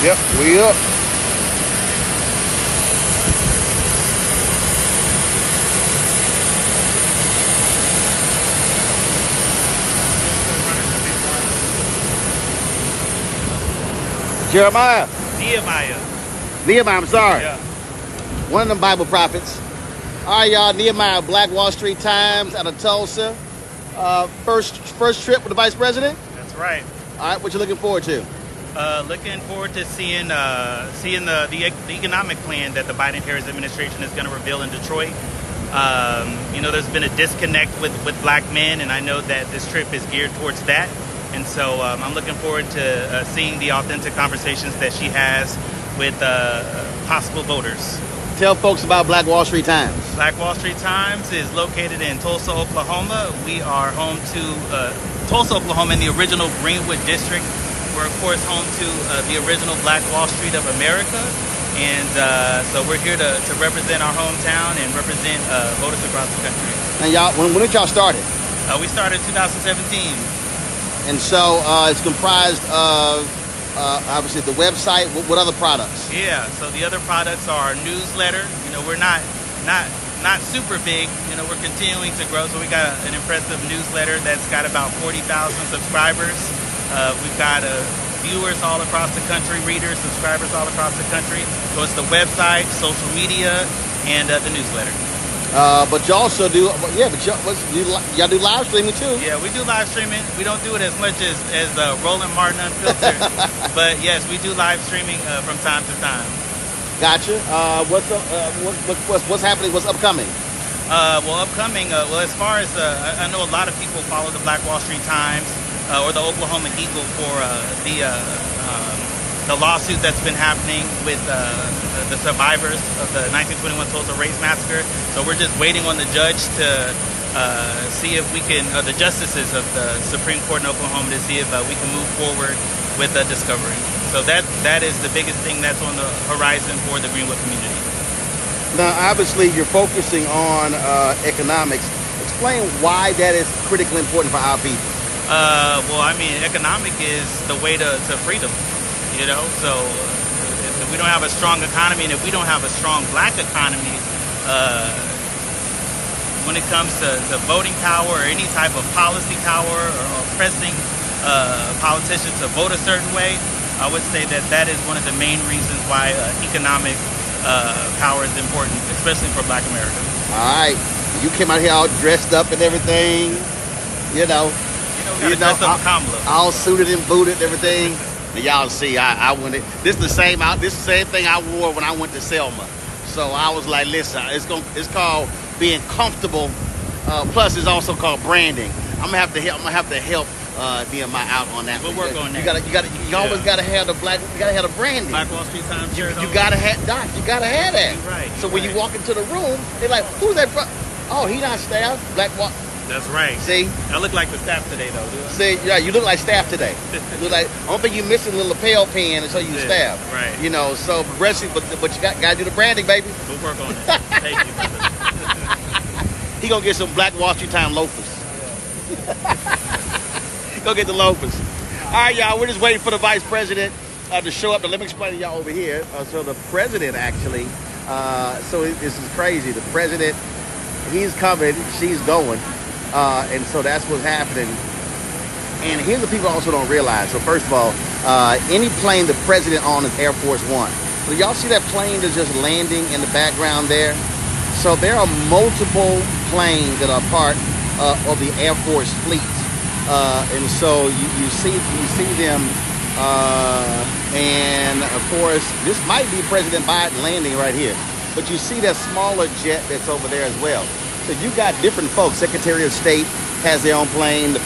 Yep, we up. Jeremiah. Nehemiah, I'm sorry. Yeah. One of them Bible prophets. All right, y'all. Nehemiah, Black Wall Street Times out of Tulsa. First trip with the vice president. That's right. All right, what you looking forward to? Looking forward to seeing the economic plan that the Biden-Harris administration is going to reveal in Detroit. There's been a disconnect with black men, and I know that this trip is geared towards that. And so I'm looking forward to seeing the authentic conversations that she has with possible voters. Tell folks about Black Wall Street Times. Black Wall Street Times is located in Tulsa, Oklahoma. We are home to Tulsa, Oklahoma, in the original Greenwood District. We're, of course, home to the original Black Wall Street of America. And so we're here to represent our hometown and represent voters across the country. And y'all, when did y'all started? We started in 2017. And so it's comprised of, obviously, the website. What other products? Yeah, so the other products are our newsletter. We're not super big. We're continuing to grow. So we got an impressive newsletter that's got about 40,000 subscribers. We've got viewers all across the country, readers, subscribers all across the country. So it's the website, social media, and the newsletter. But you also do, y'all do live streaming too. Yeah, we do live streaming. We don't do it as much as Roland Martin Unfiltered, but yes, we do live streaming from time to time. Gotcha. What's happening? What's upcoming? Upcoming. As far as I know, a lot of people follow the Black Wall Street Times or the Oklahoma Eagle for the lawsuit that's been happening with the survivors of the 1921 Tulsa Race Massacre. So we're just waiting on the judge to see if we can, the justices of the Supreme Court in Oklahoma, to see if we can move forward with the discovery. So that is the biggest thing that's on the horizon for the Greenwood community. Now, obviously, you're focusing on economics. Explain why that is critically important for our people. Economic is the way to freedom. So if we don't have a strong economy, and if we don't have a strong black economy, when it comes to voting power or any type of policy power or pressing politicians to vote a certain way, I would say that is one of the main reasons why economic power is important, especially for black America. All right. You came out here all dressed up and everything, Dressed up Kamala. All suited and booted and everything. Y'all see, I went. This is the same thing I wore when I went to Selma. So I was like, listen, it's called being comfortable. Plus, it's also called branding. I'm gonna have to help Nehemiah out on that. We'll work on that. You always gotta have the black. You gotta have the branding. Black Wall Street Times shirt. You gotta have Doc. You gotta have that. Right. So when you walk into the room, they're like, who's that? Oh, he not staff. Black Wall. That's right. See? I look like the staff today, though, do I? See, yeah, you look like staff today. You look like, I don't think you're missing a little lapel pin and so you staff. Right. So progressive, but you gotta do the branding, baby. We'll work on it. Thank you, brother. He gonna get some Black Wall Street Time loafers. Go get the loafers. All right, y'all, we're just waiting for the vice president to show up. Now, let me explain to y'all over here. So the president actually, this is crazy. The president, he's coming, she's going. And so that's what's happening. And here's what people also don't realize. So first of all, any plane the president on is Air Force One. So y'all see that plane that's just landing in the background there? So there are multiple planes that are part of the Air Force fleet. And so you see them. And of course, this might be President Biden landing right here. But you see that smaller jet that's over there as well. So you got different folks. Secretary of State has their own plane. The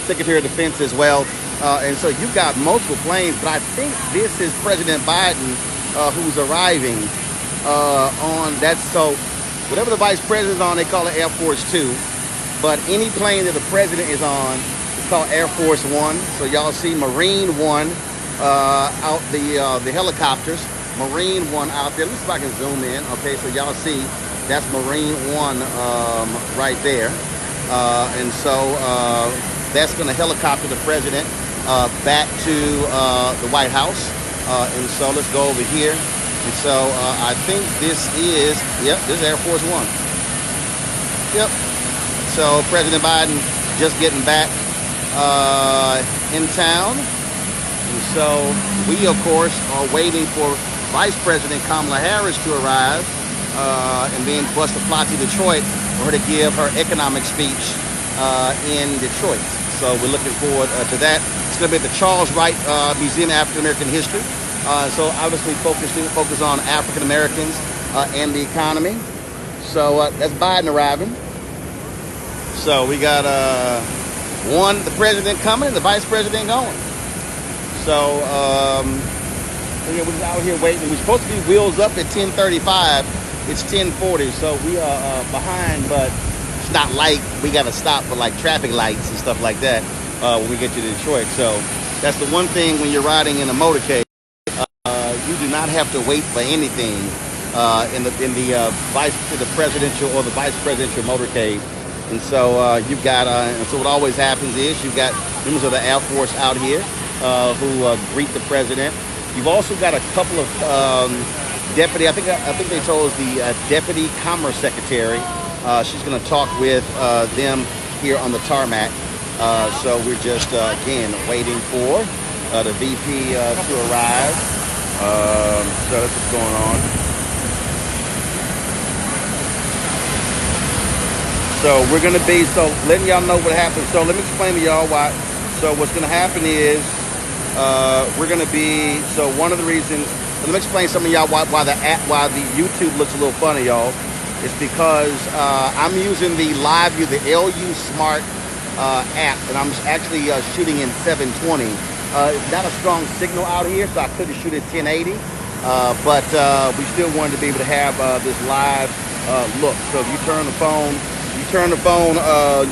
Secretary of Defense as well. And so you got multiple planes. But I think this is President Biden who's arriving on that. So whatever the vice president's on, they call it Air Force Two. But any plane that the president is on is called Air Force One. So y'all see Marine One out the helicopters. Marine One out there. Let's see if I can zoom in. Okay, so y'all see. That's Marine One right there. And so that's going to helicopter the president. back to the White House. And so let's go over here. And so I think this is, yep, this is Air Force One. Yep. So President Biden just getting back in town. And so we, of course, are waiting for Vice President Kamala Harris to arrive and then for us to fly to Detroit for her to give her economic speech in Detroit. So we're looking forward to that. It's going to be at the Charles Wright Museum of African American History. So obviously focus on African Americans and the economy. So that's Biden arriving. So we got the president coming and the vice president going. So yeah, we're out here waiting. We're supposed to be wheels up at 10:35. It's 10:40, so we are behind, but it's not like we got to stop for like traffic lights and stuff like that when we get to Detroit. So that's the one thing when you're riding in a motorcade. You do not have to wait for anything in the presidential or the vice presidential motorcade. And so you've got, and so what always happens is you've got members of the Air Force out here who greet the president. You've also got a couple of deputy. I think they told us the deputy commerce secretary. She's going to talk with them here on the tarmac. So we're just again waiting for the VP to arrive. So that's what's going on. So we're going to be, so letting y'all know what happens. So let me explain to y'all why. So what's going to happen is we're going to be, so one of the reasons, let me explain some of y'all why the YouTube looks a little funny, y'all. It's because I'm using the Live View, the LU Smart app, and I'm actually shooting in 720. It's not a strong signal out here, so I couldn't shoot at 1080. But we still wanted to be able to have this live look. So if you turn the phone,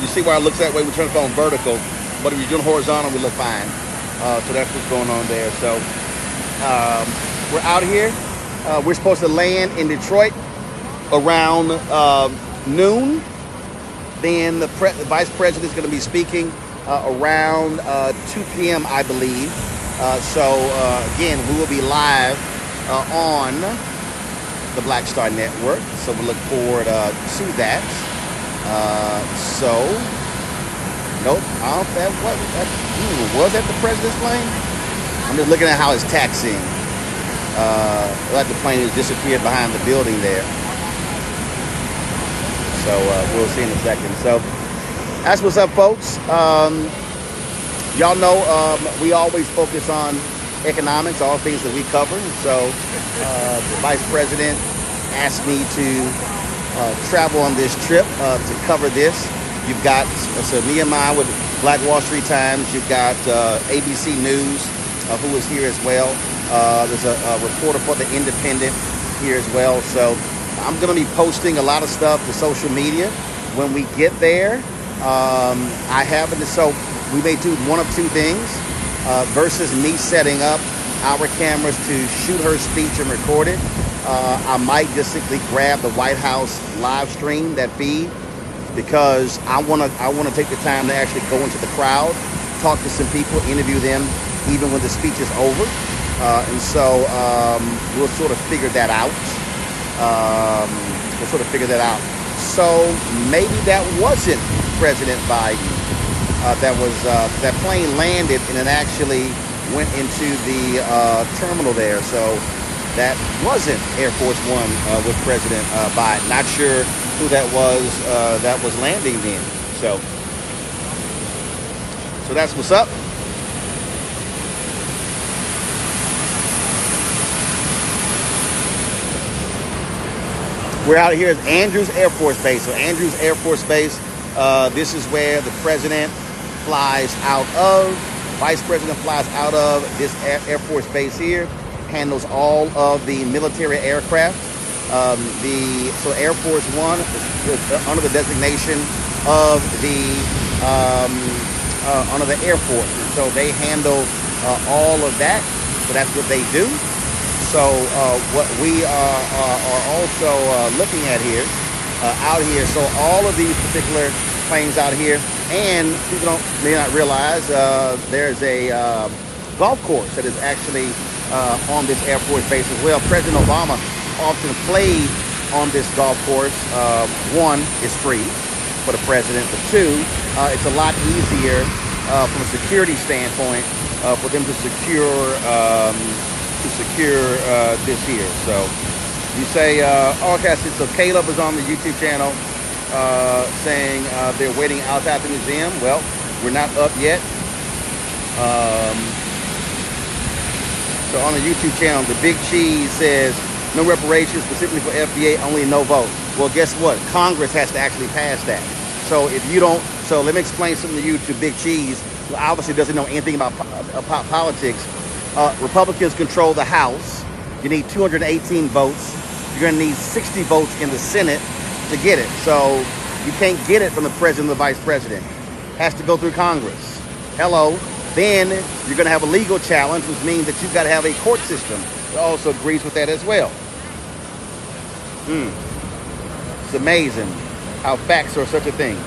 you see why it looks that way. We turn the phone vertical, but if you're doing horizontal, we look fine. So that's what's going on there. So we're out here. We're supposed to land in Detroit around noon. Then the vice president is going to be speaking around 2 p.m., I believe. So again, we will be live on the Black Star Network. So we look forward to that. So, nope, I don't know if was that the president's plane? I'm just looking at how it's taxiing. Like the plane has disappeared behind the building there. So we'll see in a second. So that's what's up, folks. Y'all know we always focus on economics, all things that we cover. So the vice president asked me to travel on this trip to cover this. You've got Nehemiah with Black Wall Street Times. You've got ABC News, who is here as well. There's a reporter for The Independent here as well. So I'm going to be posting a lot of stuff to social media. When we get there, I happen to, so we may do one of two things versus me setting up our cameras to shoot her speech and record it. I might just simply grab the White House live stream, that feed, because I want to take the time to actually go into the crowd, talk to some people, interview them, even when the speech is over. And so we'll sort of figure that out. So maybe that wasn't President Biden. That plane landed and it actually went into the terminal there. So that wasn't Air Force One with President Biden. Not sure who that was landing then. So that's what's up. We're out here at Andrews Air Force Base. So Andrews Air Force Base, this is where the president flies out of. Vice President flies out of this Air Force Base here. Handles all of the military aircraft. So Air Force One is under the designation of under the Air Force. So they handle all of that. So that's what they do. So what we are also looking at here, out here, so all of these particular planes out here, And people may not realize there's a golf course that is actually on this Air Force base as well. President Obama often played on this golf course. One, it's free for the president, but two, it's a lot easier from a security standpoint for them to secure this here. So you say, okay, so Caleb is on the YouTube channel saying they're waiting outside the museum. Well, we're not up yet. So on the YouTube channel, the Big Cheese says no reparations specifically for FBA, only no vote. Well, guess what? Congress has to actually pass that. So if you don't, so let me explain something to you, to Big Cheese, who obviously doesn't know anything about politics. Republicans control the House. You need 218 votes. You're going to need 60 votes in the Senate to get it. So you can't get it from the president or the vice president. It has to go through Congress. Hello. Then you're going to have a legal challenge, which means that you've got to have a court system that also agrees with that as well. It's amazing how facts are such a thing.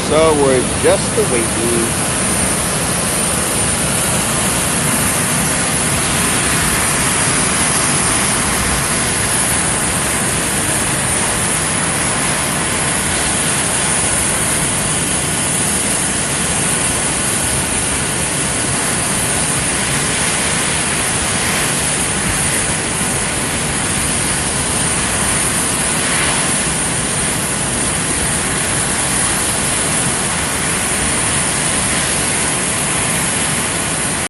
So we're just awaiting